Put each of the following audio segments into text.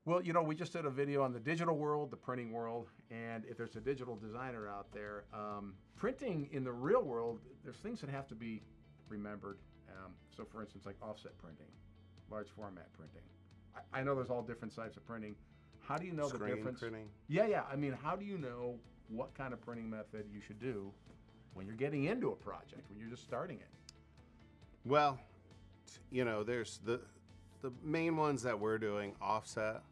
Well, we just did a video on the digital world, the printing world, and if there's a digital designer out there, printing in the real world, there's things that have to be remembered. So, for instance, like offset printing, large format printing. I know there's all different types of printing. How do you know the difference? Printing. Yeah. I mean, how do you know what kind of printing method you should do when you're getting into a project, when you're just starting it? Well, there's the main ones that we're doing: offset,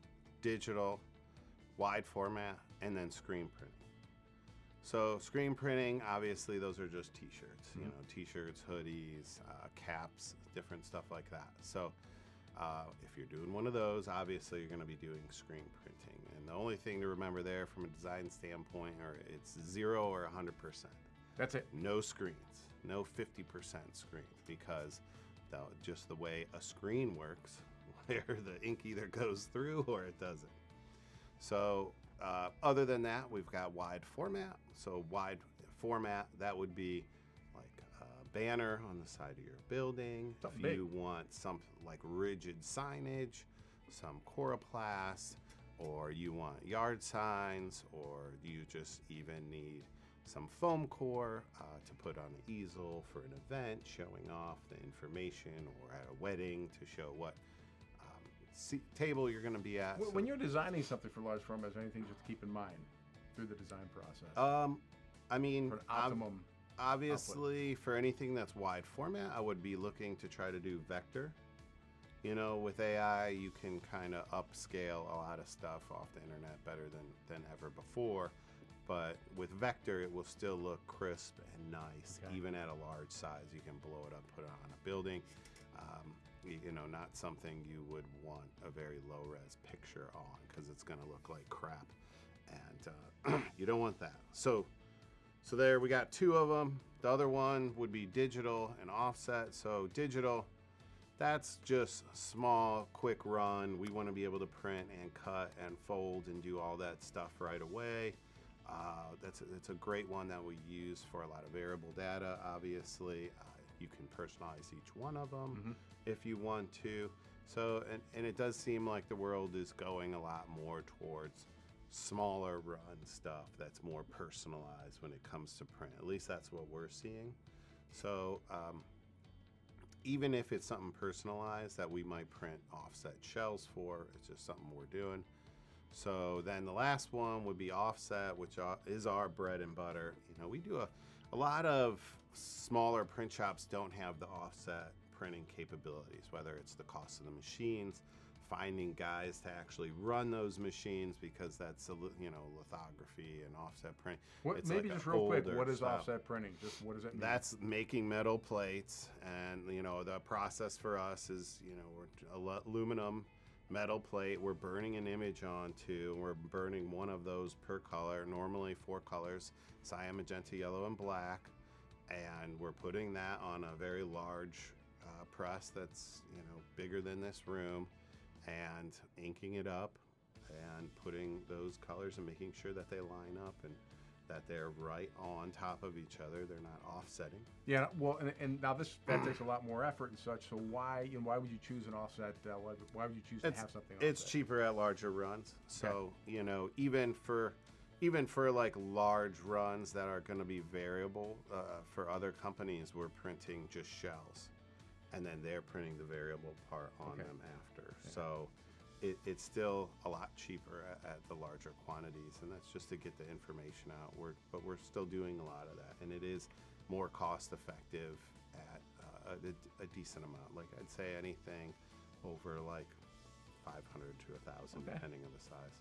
digital, wide format, and then screen printing. So screen printing, obviously, those are just t-shirts, t-shirts, hoodies, caps, different stuff like that. So if you're doing one of those, obviously you're going to be doing screen printing. And the only thing to remember there from a design standpoint, it's 0 or 100%. That's it. No screens, no 50% screen, because just the way a screen works, where the ink either goes through or it doesn't. So other than that, we've got wide format. So wide format, that would be like a banner on the side of your building. Something if big. you want something like rigid signage, some coroplast, or you want yard signs, or you just even need some foam core to put on an easel for an event, showing off the information, or at a wedding to show what table you're going to be at. When you're designing something for large format, is there anything just to keep in mind through the design process? I mean, for an optimum obviously, output. for anything that's wide format, I would be looking to try to do vector. With AI, you can kind of upscale a lot of stuff off the internet better than ever before. But with vector, it will still look crisp and nice, Okay. even at a large size. You can blow it up, put it on a building. Not something you would want a very low-res picture on, because it's going to look like crap, and you don't want that. So there, we got two of them. The other one would be digital and offset. So digital, that's just small, quick run. We want to be able to print and cut and fold and do all that stuff right away. It's a great one that we use for a lot of variable data. Obviously, you can personalize each one of them if you want to. So, and it does seem like the world is going a lot more towards smaller run stuff that's more personalized when it comes to print. At least that's what we're seeing. So even if it's something personalized that we might print offset shells for, it's just something we're doing. So then the last one would be offset, which is our bread and butter. We do a lot of smaller print shops don't have the offset printing capabilities, whether it's the cost of the machines, finding guys to actually run those machines, because that's lithography and offset print. Maybe just real quick, what is offset printing? Just what does it mean? That's making metal plates, and the process for us is we're aluminum metal plate. We're burning an image onto. We're burning one of those per color, normally 4 colors: cyan, magenta, yellow, and black. And we're putting that on a very large press that's bigger than this room, and inking it up and putting those colors and making sure that they line up and that they're right on top of each other. They're not offsetting. Yeah, well, and now that takes a lot more effort and such. So why would you choose an offset? Why would you choose to have something offset? It's cheaper at larger runs. So even for like large runs that are going to be variable, for other companies, we're printing just shells, and then they're printing the variable part on them after. Okay. So it's still a lot cheaper at the larger quantities, and that's just to get the information out. But we're still doing a lot of that, and it is more cost effective at a decent amount. Like, I'd say anything over like 500 to 1,000, depending on the size.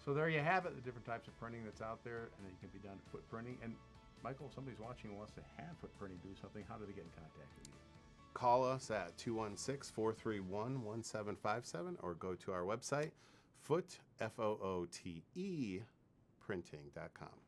So there you have it, the different types of printing that's out there, and it can be done foot printing. And Michael, if somebody's watching and wants to have foot printing do something, how do they get in contact with you? Call us at 216-431-1757, or go to our website, foote, F-O-O-T-E, printing.com.